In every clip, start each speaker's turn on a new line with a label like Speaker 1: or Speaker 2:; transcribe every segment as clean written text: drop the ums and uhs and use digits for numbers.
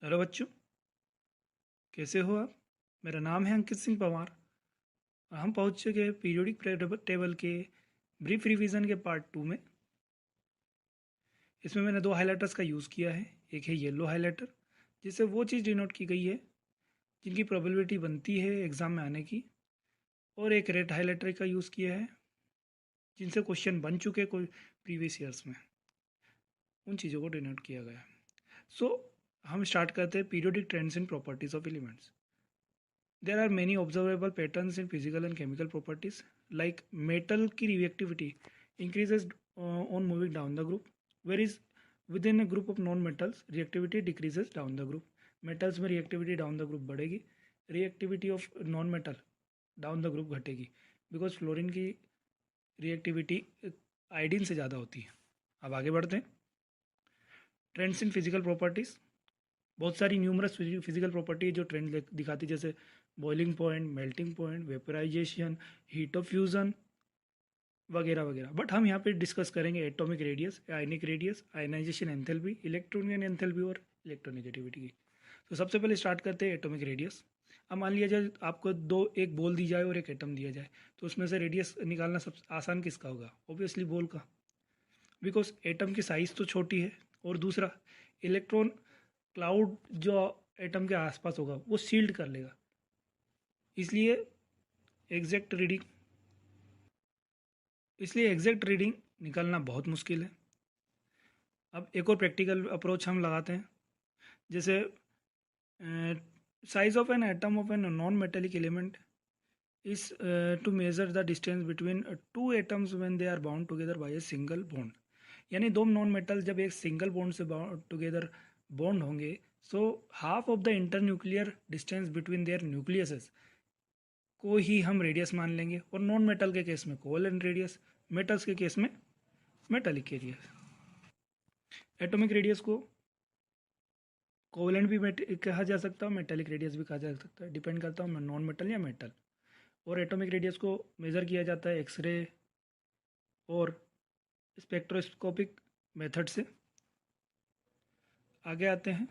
Speaker 1: Hello बच्चों, कैसे हो आप? मेरा नाम है अंकित सिंह पवार और हम पहुंच चुके हैं पीरियोडिक टेबल के ब्रीफ रिवीजन के पार्ट 2 में। इसमें मैंने दो हाइलाइटर्स का यूज़ किया है। एक है येलो हाइलाइटर, जिससे वो चीज़ डिनोट की गई है जिनकी प्रोबेबिलिटी बनती है एग्ज़ाम में आने की, और एक रेड हाइलाइटर का यूज़ किया है जिनसे क्वेश्चन बन चुके कोई प्रीवियस ईयर्स में, उन चीज़ों को डिनोट किया गया है। सो हम स्टार्ट करते हैं periodic trends and properties of elements. There are many observable patterns in physical and chemical properties, like metal की reactivity increases on moving down the group, whereas within a group of non-metals, reactivity decreases down the group. Metals में reactivity down the group बढ़ेगी, reactivity of non-metal down the group घटेगी, because fluorine की reactivity iodine से ज़्यादा होती है। अब आगे बढ़ते हैं। ट्रेंड्स इन फिजिकल प्रॉपर्टीज़, बहुत सारी न्यूमरस फिजिकल प्रॉपर्टी जो ट्रेंड दिखाती है, जैसे boiling point, melting point, vaporisation, heat of fusion वगैरह वगैरह। बट हम यहाँ पे डिस्कस करेंगे atomic radius, ionic radius, ionisation enthalpy, electronic enthalpy और इलेक्ट्रोनेगेटिविटी की। तो सबसे पहले स्टार्ट करते हैं एटॉमिक रेडियस। अब मान लिया जाए आपको एक बॉल दी जाए और एक एटम दिया जाए, तो उसमें से रेडियस निकालना सबसे आसान किसका होगा? ऑब्वियसली बॉल का, बिकॉज एटम की साइज़ तो छोटी है, और दूसरा इलेक्ट्रॉन क्लाउड जो एटम के आसपास होगा वो सील्ड कर लेगा, इसलिए एग्जैक्ट रीडिंग इसलिए एग्जैक्ट रीडिंग निकालना बहुत मुश्किल है। अब एक और प्रैक्टिकल अप्रोच हम लगाते हैं, जैसे size of an atom of an non metallic element is to measure the distance between two atoms when they are bound together by a single bond. यानी दो नॉन मेटल जब एक सिंगल बॉन्ड से together bond होंगे, so half of the inter nuclear distance between their nucleuses को ही हम radius मान लेंगे, और नॉन मेटल के केस में कोवेलेंट रेडियस, मेटल्स के केस में मेटालिक रेडियस। एटॉमिक रेडियस को कोवेलेंट भी कहा जा सकता है, मेटालिक रेडियस भी कहा जा सकता है, डिपेंड करता हूँ मैं नॉन मेटल या मेटल। और एटॉमिक रेडियस को मेज़र किया जाता है एक्सरे और स्पेक्ट्रोस्कोपिक मेथड से। आगे आते हैं।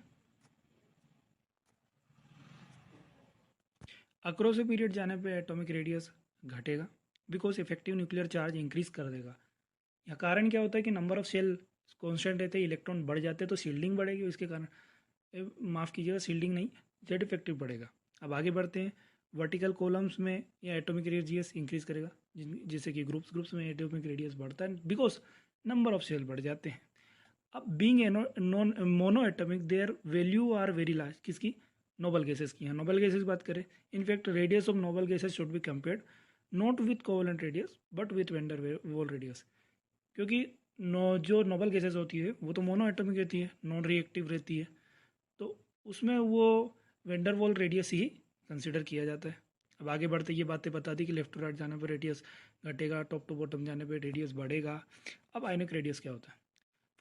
Speaker 1: अक्रॉस ए पीरियड जाने पे एटॉमिक रेडियस घटेगा, because effective nuclear charge increase कर देगा। यहाँ कारण क्या होता है कि नंबर ऑफ सेल कॉन्स्टेंट रहते हैं, इलेक्ट्रॉन बढ़ जाते हैं तो शील्डिंग बढ़ेगी, इसके कारण माफ़ कीजिएगा, शील्डिंग नहीं, जेड इफेक्टिव बढ़ेगा। अब आगे बढ़ते हैं। वर्टिकल कॉलम्स में या एटॉमिक रेडियस इंक्रीज करेगा, जैसे कि ग्रुप्स में एटॉमिक रेडियस बढ़ता है बिकॉज नंबर ऑफ सेल बढ़ जाते हैं। अब being non mono atomic their value are very large, किसकी? नोबल गैसेस की। यहाँ नोबल गैसेस बात करें, in fact radius of noble gases should be compared not with covalent radius but with van der Waals radius, क्योंकि जो नोबल गैसेस होती है वो तो मोनो एटॉमिक रहती है, नॉन रिएक्टिव रहती है, तो उसमें वो वेंडर वॉल रेडियस ही कंसिडर किया जाता है। अब आगे बढ़ते ये बातें बता दी कि लेफ्ट टू राइट जाने पर रेडियस घटेगा, टॉप टू बॉटम जाने पर रेडियस बढ़ेगा। अब आयनिक रेडियस क्या होता है?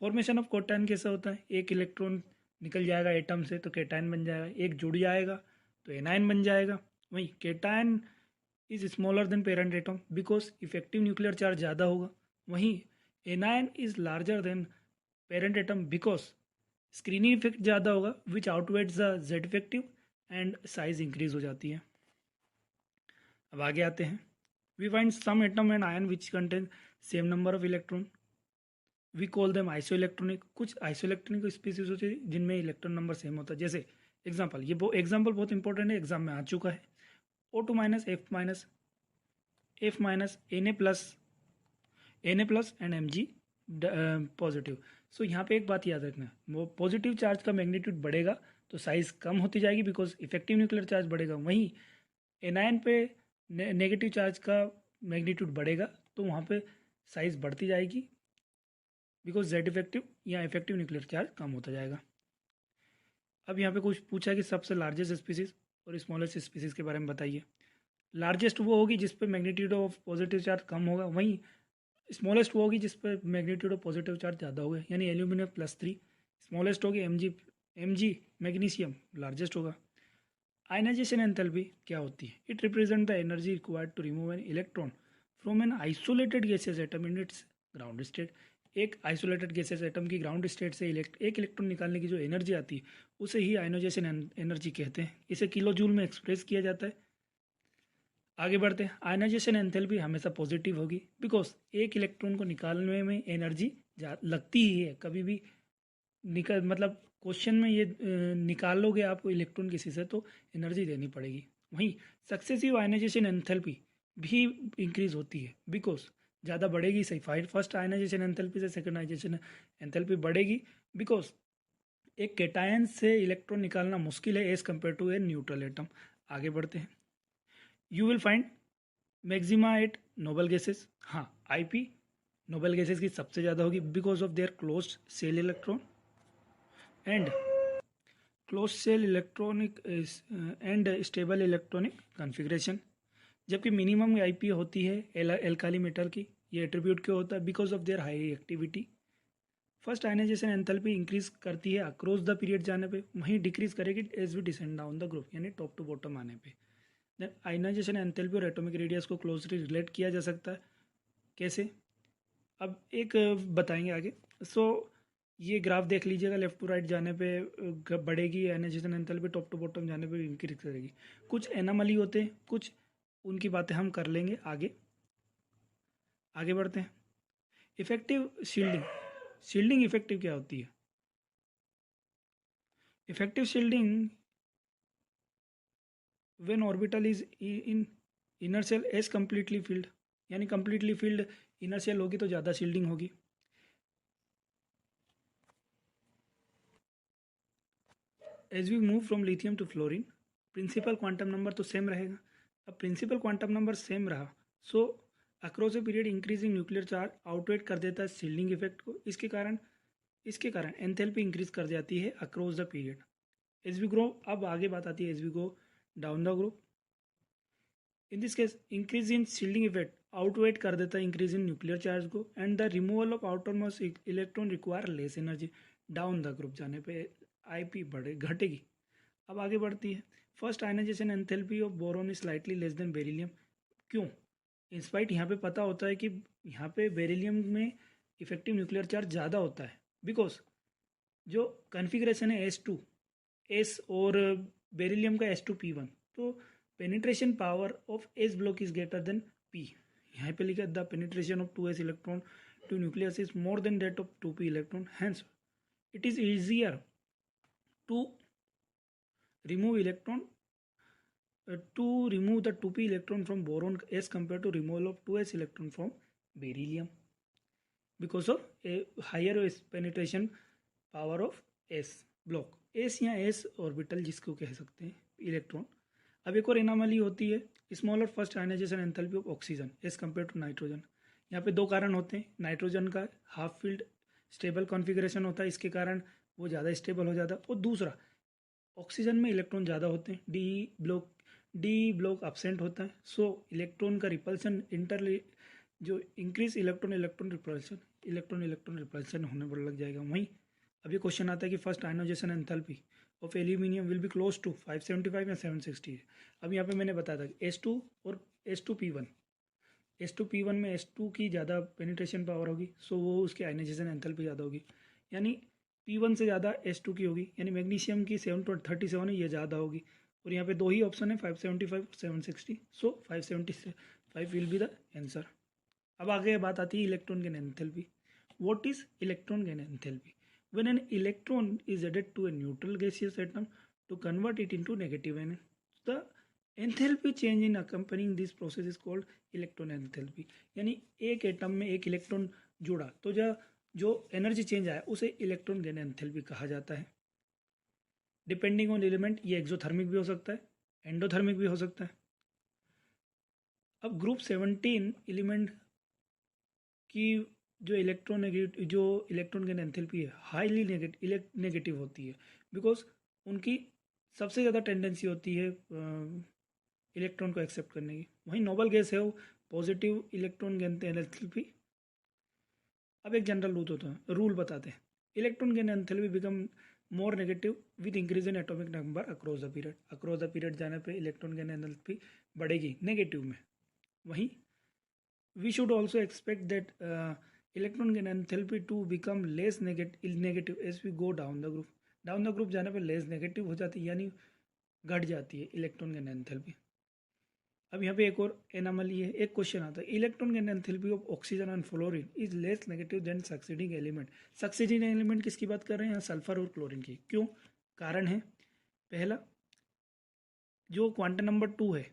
Speaker 1: फॉर्मेशन ऑफ कैटायन कैसा होता है? एक इलेक्ट्रॉन निकल जाएगा एटम से तो कैटायन बन जाएगा, एक जुड़ जाएगा तो एनायन बन जाएगा। वहीं cation is smaller than parent atom because effective nuclear charge ज़्यादा होगा। वहीं anion is larger than parent atom because screening effect ज़्यादा होगा, which outweighs the Z effective and size increase हो जाती है। अब आगे आते हैं। We find some atom and ion which contain same number of electron, we call them isoelectronic. कुछ आइसो इलेक्ट्रॉनिक स्पीसीज होती है जिनमें इलेक्ट्रॉन नंबर सेम होता है, जैसे एग्जाम्पल, ये एग्जाम्पल बहुत इंपॉर्टेंट है, एग्जाम में आ चुका है। O2 minus F minus N A plus and M G positive. So यहाँ पे एक बात याद रखना, वो पॉजिटिव चार्ज का मैग्नीट्यूड बढ़ेगा तो साइज कम होती जाएगी बिकॉज इफेक्टिव न्यूक्लियर चार्ज बढ़ेगा। वहीं एनायन पे नेगेटिव चार्ज का मैग्नीट्यूड बढ़ेगा तो वहाँ पे साइज बढ़ती जाएगी बिकॉज जेड इफेक्टिव या इफेक्टिव न्यूक्लियर चार्ज कम होता जाएगा। अब यहाँ पे कुछ पूछा है कि सबसे लार्जेस्ट स्पीसीज और स्मॉलेस्ट स्पीसीज के बारे में बताइए। लार्जेस्ट वो होगी जिस पे मैग्नीट्यूड ऑफ पॉजिटिव चार्ज कम होगा, वहीं स्मॉलेस्ट वो होगी जिस पर मैग्नीट्यूड ऑफ पॉजिटिव चार्ज ज़्यादा होगा, यानी एल्यूमिनियम +3 स्मॉलेस्ट होगी, एम जी मैग्नीशियम लार्जेस्ट होगा। आयनाइजेशन एंथैल्पी क्या होती है? It represent the energy required to remove an electron from an isolated gaseous atom in its ground state. एक आइसोलेटेड गैसेस एटम की ग्राउंड स्टेट से एक electron निकालने की जो एनर्जी आती है उसे ही आयनोजेशन एनर्जी कहते हैं। इसे किलो जूल में एक्सप्रेस किया जाता है। आगे बढ़ते हैं। आयनाइजेशन एंथैल्पी हमेशा पॉजिटिव होगी बिकॉज एक इलेक्ट्रॉन को निकालने में एनर्जी लगती ही है। कभी भी निकल मतलब क्वेश्चन में ये निकालोगे आप इलेक्ट्रॉन किसी से तो एनर्जी देनी पड़ेगी। वहीं सक्सेसिव आयनाइजेशन एंथैल्पी भी इंक्रीज होती है बिकॉज ज़्यादा बढ़ेगी। सही फर्स्ट आयनाइजेशन एंथैल्पी से सेकंड आयनाइजेशन एंथैल्पी बढ़ेगी बिकॉज एक कैटायन से इलेक्ट्रॉन निकालना मुश्किल है as compare to a neutral atom. आगे बढ़ते हैं। You will find maxima at noble gases. हाँ, आईपी नोबल गैसेस की सबसे ज़्यादा होगी because of their close shell electron and close shell electronic and stable electronic configuration. जबकि मिनिमम आईपी होती है एल्काली मेटल की। ये एट्रीब्यूट क्यों होता है? Because of their high activity. First ionization enthalpy increase करती है अक्रॉस द पीरियड जाने पे, वहीं डिक्रीज करेगी as we descend down the group, यानी टॉप टू बॉटम आने पे। देन आयनाइजेशन एंथैल्पी और एटॉमिक रेडियस को क्लोजली रिलेट किया जा सकता है। कैसे? अब एक बताएंगे आगे। सो ये ग्राफ देख लीजिएगा, लेफ्ट टू राइट जाने पे बढ़ेगी ionisation enthalpy, top to bottom जाने पे इंक्रीज करेगी। कुछ एनामली होते हैं, कुछ उनकी बातें हम कर लेंगे आगे। आगे बढ़ते हैं। Effective shielding. शील्डिंग इफेक्टिव क्या होती है? Effective shielding when orbital is in inner shell as completely filled, यानी कम्प्लीटली फील्ड इनर सेल होगी तो ज़्यादा शील्डिंग होगी। As we move from lithium to fluorine, principal quantum number तो सेम रहेगा। अब प्रिंसिपल क्वांटम नंबर सेम रहा, so across a period increasing nuclear charge outweigh कर देता है शील्डिंग इफेक्ट को। इसके कारण एंथैल्पी इंक्रीज कर जाती है across the period as we grow. अब आगे बात आती है as we go down the group. In this case increase in shielding effect outweigh कर देता है इंक्रीज इन न्यूक्लियर चार्ज को and the removal of outermost electron require less energy. Down the group जाने पे IP घटेगी। अब आगे बढ़ती है। First ionization enthalpy of boron is slightly less than beryllium. क्यों? इंस्पाइट यहाँ पे पता होता है कि यहाँ पे बेरिलियम में इफेक्टिव न्यूक्लियर चार्ज ज़्यादा होता है बिकॉज जो कॉन्फ़िगरेशन है एस और बेरिलियम का S2P1, तो penetration power of S block is greater than P. यहाँ पे लिखा the penetration of 2s electron to nucleus is more than that of 2p electron, hence it is easier to remove electron to remove the 2p electron from boron as compared to removal of 2s electron from beryllium because of a higher penetration power of s block, s या s orbital जिसको कह सकते हैं electron. अब एक और anomaly होती है smaller first ionization enthalpy of oxygen as compare to nitrogen. यहाँ पे दो कारण होते हैं। नाइट्रोजन का हाफ फील्ड स्टेबल कॉन्फ़िगरेशन होता है, इसके कारण वो ज़्यादा स्टेबल हो जाता है, और दूसरा ऑक्सीजन में इलेक्ट्रॉन ज़्यादा होते हैं, डी ब्लॉक अपसेंट होता है। सो इलेक्ट्रॉन का रिपल्सन जो इंक्रीज इलेक्ट्रॉन इलेक्ट्रॉन रिपल्सन होने पर लग जाएगा। वहीं अभी क्वेश्चन आता है कि first ionization enthalpy of aluminium will be close to 575 या 760 है। अब यहाँ पे मैंने बताया था कि S2 और S2P1 में S2 की ज़्यादा पेनिट्रेशन पावर होगी, सो वो उसकी आयनाइजेशन एंथैल्पी ज़्यादा होगी, यानी P1 से ज़्यादा S2 की होगी, यानी मैग्नीशियम की 737 है, ये ज़्यादा होगी। और यहाँ पे दो ही ऑप्शन है 575 760, सो 575 विल बी द आंसर। अब आगे बात आती है electron gain enthalpy. What is electron gain enthalpy? When an electron is added to a neutral gaseous atom to convert it into negative ion, the enthalpy change in accompanying this process is called electron enthalpy। यानी एक atom में एक electron जुड़ा तो जो energy change आया उसे electron gain enthalpy कहा जाता है। डिपेंडिंग ऑन एलिमेंट ये एक्सोथर्मिक भी हो सकता है, एंडोथर्मिक भी हो सकता है। अब ग्रुप 17 एलिमेंट की जो इलेक्ट्रॉन गेन एंथैल्पी है हाईली नेगेटिव होती है बिकॉज उनकी सबसे ज़्यादा टेंडेंसी होती है इलेक्ट्रॉन को एक्सेप्ट करने की। वहीं नोबल गैस है वो पॉजिटिव इलेक्ट्रॉन गेन एंथैल्पी। अब एक जनरल रूल बताते हैं। Electron gain enthalpy become more negative with increase in atomic number across the period जाने पे इलेक्ट्रॉन गेन एंथैल्पी बढ़ेगी नेगेटिव में। वहीं we should also expect that electron gain enthalpy to become less negative as we go down the group जाने पर less negative हो जाती है, यानी घट जाती है इलेक्ट्रॉन गेन एंथैल्पी। अब यहाँ पे एक और एनामली है, एक क्वेश्चन आता है, electron gain enthalpy of oxygen and fluorine is less negative than succeeding element. Succeeding element किसकी बात कर रहे हैं यहाँ? सल्फर और क्लोरीन की। क्यों? कारण है, पहला, जो क्वांटम नंबर 2 है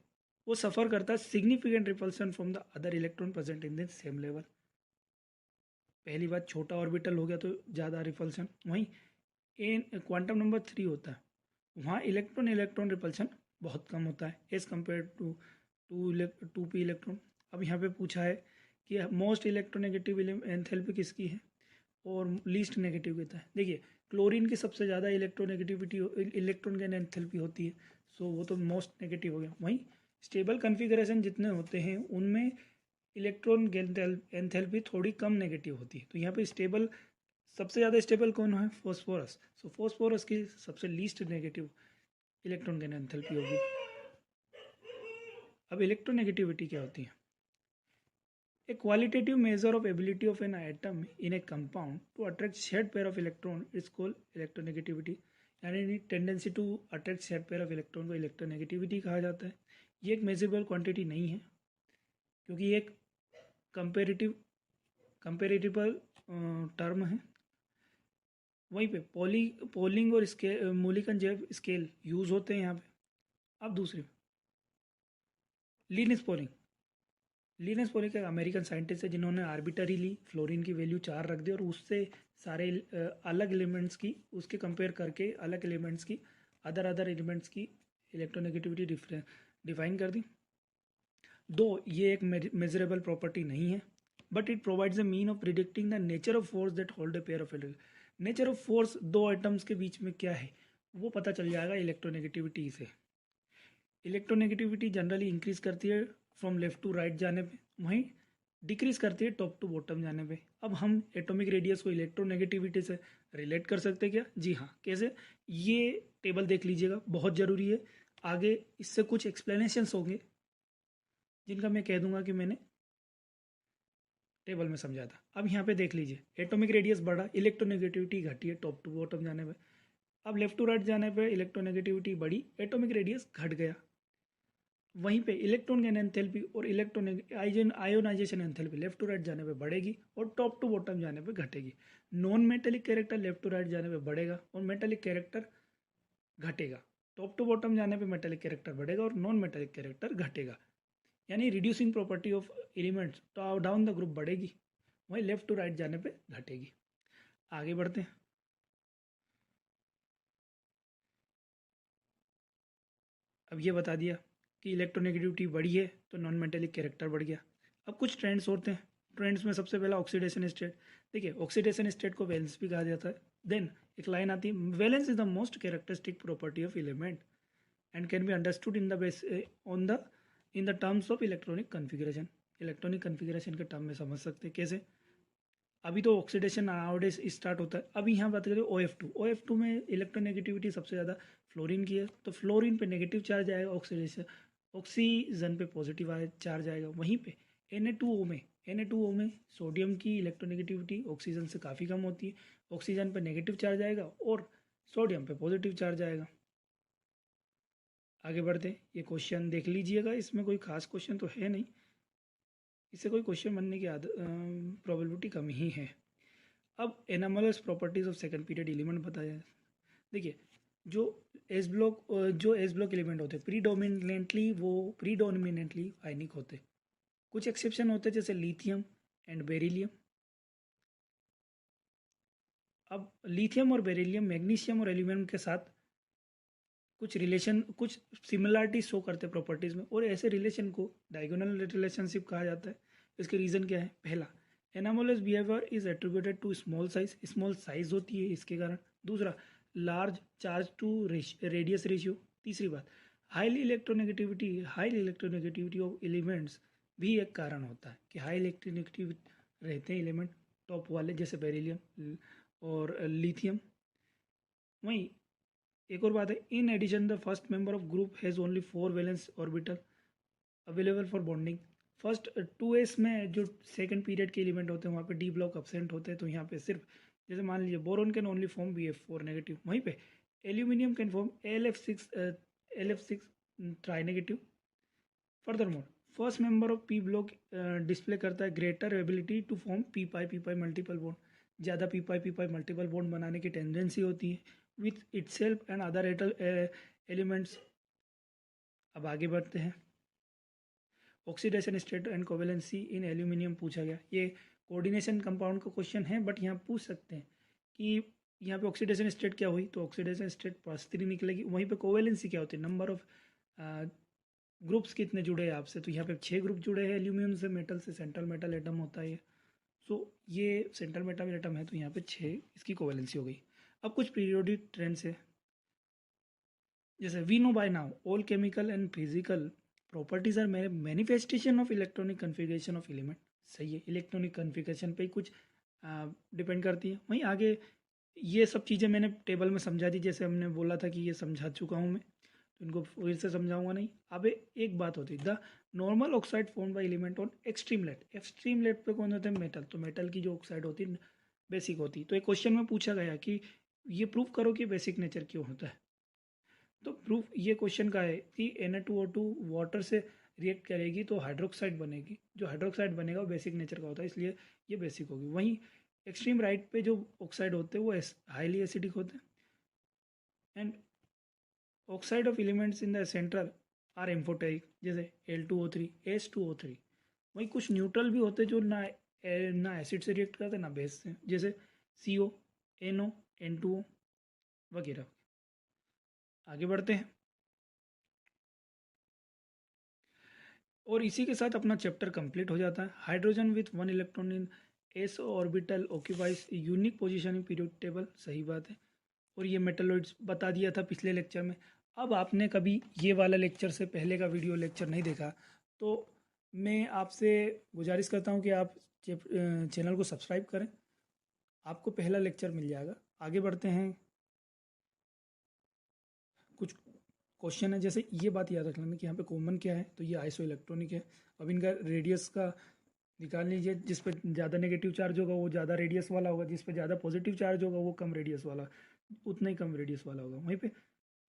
Speaker 1: वो सफ़र करता है significant repulsion from the other electron present in the same level. पहली बात, छोटा ऑर्बिटल हो गया तो ज़्यादा रिपल्सन। वहीं क्वांटम नंबर 3 होता है, वहाँ इलेक्ट्रॉन इलेक्ट्रॉन रिपल्सन बहुत कम होता है as compare to two P electron. अब यहाँ पे पूछा है कि मोस्ट इलेक्ट्रोनेगेटिव एंथैल्पी किसकी है और लीस्ट नेगेटिव कितना है। देखिए, क्लोरीन की सबसे ज़्यादा इलेक्ट्रोनेगेटिविटी इलेक्ट्रॉन गेन एंथैल्पी होती है, सो वो तो मोस्ट नेगेटिव हो गया। वहीं स्टेबल कन्फिगरेशन जितने होते हैं उनमें इलेक्ट्रॉन गेन एंथैल्पी थोड़ी कम नेगेटिव होती है। तो यहाँ पे स्टेबल, सबसे ज़्यादा स्टेबल कौन है? फॉस्फोरस। सो फॉस्फोरस की सबसे least negative electron gain enthalpy होगी। अब इलेक्ट्रोनेगेटिविटी क्या होती है? A qualitative measure of ability of an atom in a compound to attract shared pair of electron is called electronegativity। यानी tendency to attract share pair of electron को electronegativity कहा जाता है। ये एक मेजरेबल क्वांटिटी नहीं है, क्योंकि ये एक कंपेरेटिबल टर्म है। वहीं पे पोलिंग और मूलिकन जैव स्केल यूज होते हैं यहाँ पे। अब दूसरी, लिनियस पोलिंग एक अमेरिकन साइंटिस्ट है जिन्होंने आर्बिटरीली फ्लोरीन की वैल्यू 4 रख दी और उससे सारे अलग एलिमेंट्स की, उसके कंपेयर करके अलग एलिमेंट्स की, अदर एलिमेंट्स की इलेक्ट्रोनेगेटिविटी डिफाइन कर दी। दो ये एक मेजरेबल प्रॉपर्टी नहीं है, but it provides a mean of predicting the nature of force that hold a pair of nature of force दो एटम्स के बीच में क्या है वो पता चल जाएगा इलेक्ट्रोनेगेटिविटी से। इलेक्ट्रोनेगेटिविटी जनरली इंक्रीज करती है फ्रॉम लेफ्ट टू राइट जाने पे, वहीं डिक्रीज करती है टॉप टू बॉटम जाने पे। अब हम एटॉमिक रेडियस को इलेक्ट्रोनेगेटिविटी से रिलेट कर सकते हैं क्या? जी हाँ। कैसे? ये टेबल देख लीजिएगा, बहुत ज़रूरी है। आगे इससे कुछ एक्सप्लेनेशंस होंगे जिनका मैं कह दूंगा कि मैंने टेबल में समझा था। अब यहाँ पे देख लीजिए, एटॉमिक रेडियस बढ़ा, इलेक्ट्रोनेगेटिविटी घटी है टॉप टू बॉटम जाने पे। अब लेफ्ट टू राइट जाने पे इलेक्ट्रोनेगेटिविटी बढ़ी, एटॉमिक रेडियस घट गया। वहीं पे इलेक्ट्रॉन गेन एंथैल्पी और ionisation enthalpy left to right जाने पे बढ़ेगी और टॉप टू बॉटम जाने पे घटेगी। Non metallic character left to right जाने पे बढ़ेगा और मेटेलिक कैरेक्टर घटेगा। टॉप टू बॉटम जाने पे मेटेलिक कैरेक्टर बढ़ेगा और नॉन मेटेलिक कैरेक्टर घटेगा। यानी reducing property of elements down the group बढ़ेगी, वहीं लेफ्ट टू राइट जाने पे घटेगी। आगे बढ़ते हैं। अब ये बता दिया कि इलेक्ट्रोनेगेटिविटी बढ़ी है तो नॉन मेटेलिक कैरेक्टर बढ़ गया। अब कुछ ट्रेंड्स होते हैं। ट्रेंड्स में सबसे पहला ऑक्सीडेशन स्टेट। देखिए, ऑक्सीडेशन स्टेट को वैलेंस भी कहा जाता है। देन एक लाइन आती है, valence is the most characteristic property of element and can be understood in the terms of electronic configuration. Electronic configuration के टर्म में समझ सकते हैं। कैसे? अभी तो ऑक्सीडेशन नाउडेज स्टार्ट होता है। अभी यहाँ बात करें OF2 में इलेक्ट्रोनेगेटिविटी सबसे ज़्यादा फ्लोरीन की है, तो फ्लोरीन पे नेगेटिव चार्ज आएगा, ऑक्सीजन पे पॉजिटिव चार्ज आएगा। वहीं पे Na2O में सोडियम की इलेक्ट्रोनेगेटिविटी ऑक्सीजन से काफ़ी कम होती है, ऑक्सीजन पे नेगेटिव चार्ज आएगा और सोडियम पे पॉजिटिव चार्ज आएगा। आगे बढ़ते हैं। ये क्वेश्चन देख लीजिएगा, इसमें कोई खास क्वेश्चन तो है नहीं, इससे कोई क्वेश्चन बनने की प्रोबेबिलिटी कम ही है। अब anomalous properties of second period element बताया जाए। देखिए, जो एस ब्लॉक एलिमेंट होते हैं प्रीडोमिनेंटली आयनिक होते। कुछ एक्सेप्शन होते हैं जैसे लिथियम एंड बेरिलियम। अब लिथियम और बेरिलियम मैग्नीशियम और एल्यूमिनियम के साथ कुछ सिमिलरिटी शो करते हैं प्रॉपर्टीज़ में, और ऐसे रिलेशन को डायगोनल रिलेशनशिप कहा जाता है। इसके रीज़न क्या है? पहला, anomalous behaviour is attributed to small size होती है इसके कारण। दूसरा, large charge to radius ratio. तीसरी बात, हाई इलेक्ट्रोनेगेटिविटी ऑफ एलिमेंट्स भी एक कारण होता है कि हाई इलेक्ट्रोनेगेटिविटी रहते हैं एलिमेंट टॉप वाले, जैसे बेरिलियम और लिथियम। वहीं एक और बात है, in addition the first member of group has only 4 valence orbital available for bonding. First 2s में जो सेकंड पीरियड के एलिमेंट होते हैं वहाँ पे डी ब्लॉक एब्सेंट होते हैं, तो यहाँ पे सिर्फ जैसे मान लीजिए boron can only form BF4 negative, वहीं पे aluminium can form LF6 tri negative. Furthermore first member of P block display करता है greater ability to form P pi multiple bond, ज़्यादा पी पाई मल्टीपल बॉन्ड बनाने की tendency होती है with itself and other elements. अब आगे बढ़ते हैं, oxidation state and covalency in aluminium पूछा गया। ये कोऑर्डिनेशन कंपाउंड का क्वेश्चन है, बट यहाँ पूछ सकते हैं कि यहाँ पे ऑक्सीडेशन स्टेट क्या हुई, तो ऑक्सीडेशन स्टेट +3 निकलेगी। वहीं पे कोवेलेंसी क्या होती है, नंबर ऑफ ग्रुप्स कितने जुड़े हैं आपसे, तो यहाँ पे 6 ग्रुप जुड़े हैं एल्यूमिनियम से, मेटल से, सेंट्रल मेटल एटम होता है ये। सो ये सेंट्रल मेटल एटम है, तो यहाँ पे 6 इसकी कोवेलेंसी हो गई। अब कुछ पीरियोडिक ट्रेंड्स है, जैसे we know by now all chemical and physical properties are manifestation of electronic configuration of element. सही है, इलेक्ट्रॉनिक कन्फिगरेशन पे कुछ डिपेंड करती है। वहीं आगे ये सब चीज़ें मैंने टेबल में समझा दी, जैसे हमने बोला था कि ये समझा चुका हूँ मैं, तो इनको फिर से समझाऊंगा नहीं। अब एक बात होती है, the normal oxide form by element on extreme left. Extreme left पे कौन होते हैं, मेटल, तो मेटल की जो ऑक्साइड होती है बेसिक होती है। तो एक क्वेश्चन में पूछा गया कि ये प्रूव करो कि बेसिक नेचर क्यों होता है, तो प्रूफ ये क्वेश्चन का है कि Na2O2 वाटर से रिएक्ट करेगी तो हाइड्रोक्साइड बनेगी, जो हाइड्रोक्साइड बनेगा वो बेसिक नेचर का होता है, इसलिए ये बेसिक होगी। वहीं एक्सट्रीम राइट पे जो ऑक्साइड होते हैं वो हाईली एसिडिक होते हैं, and oxide of elements in the central are amphoteric, जैसे L2O3 H2O3। वहीं कुछ न्यूट्रल भी होते हैं जो ना एसिड से रिएक्ट करते ना बेस से, जैसे CO, NO, N2O वगैरह। आगे बढ़ते हैं, और इसी के साथ अपना चैप्टर कंप्लीट हो जाता है। Hydrogen with 1 electron in s orbital occupies unique position in periodic table, सही बात है। और ये मेटलॉइड्स बता दिया था पिछले लेक्चर में। अब आपने कभी ये वाला लेक्चर से पहले का वीडियो लेक्चर नहीं देखा, तो मैं आपसे गुजारिश करता हूँ कि आप चैनल को सब्सक्राइब करें, आपको पहला लेक्चर मिल जाएगा। आगे बढ़ते हैं, कुछ क्वेश्चन है, जैसे ये बात याद रख लेना कि यहाँ पे कॉमन क्या है, तो ये आइसो इलेक्ट्रॉनिक है। अब इनका रेडियस का निकाल लीजिए, जिस पे ज़्यादा नेगेटिव चार्ज होगा वो ज़्यादा रेडियस वाला होगा, जिस पे ज़्यादा पॉजिटिव चार्ज होगा वो कम रेडियस वाला, उतना ही कम रेडियस वाला होगा। वहीं पे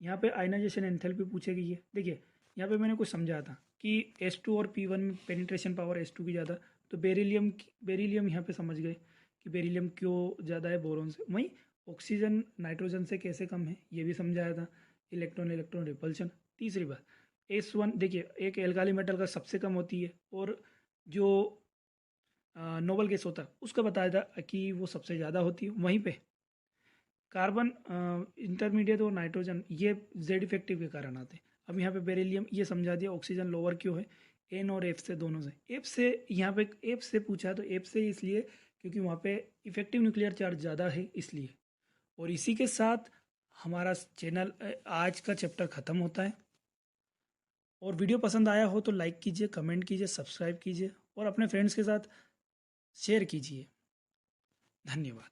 Speaker 1: यहाँ पे आयनाइजेशन एंथैल्पी पूछेगी। ये देखिए यहाँ पे मैंने कुछ समझा था कि S2 और P1 में पेनिट्रेशन पावर S2 की ज़्यादा, तो बेरिलियम यहाँ पे समझ गए कि बेरिलियम क्यों ज़्यादा है बोरोन से। वहीं ऑक्सीजन नाइट्रोजन से कैसे कम है ये भी समझाया था, इलेक्ट्रॉन इलेक्ट्रॉन रिपल्शन। तीसरी बात S1, देखिए एक एल्काली मेटल का सबसे कम होती है, और जो नोबल गैस होता है उसका बताया था कि वो सबसे ज़्यादा होती है। वहीं पे कार्बन इंटरमीडिएट और नाइट्रोजन ये जेड इफेक्टिव के कारण आते हैं। अब यहाँ पे बेरिलियम ये समझा दिया, ऑक्सीजन लोअर क्यों है, N और F से, दोनों से। F से यहाँ पे F से पूछा, तो F से इसलिए क्योंकि वहाँ पे इफेक्टिव न्यूक्लियर चार्ज ज़्यादा है इसलिए। और इसी के साथ हमारा चैनल आज का चैप्टर ख़त्म होता है। और वीडियो पसंद आया हो तो लाइक कीजिए, कमेंट कीजिए, सब्सक्राइब कीजिए और अपने फ्रेंड्स के साथ शेयर कीजिए। धन्यवाद।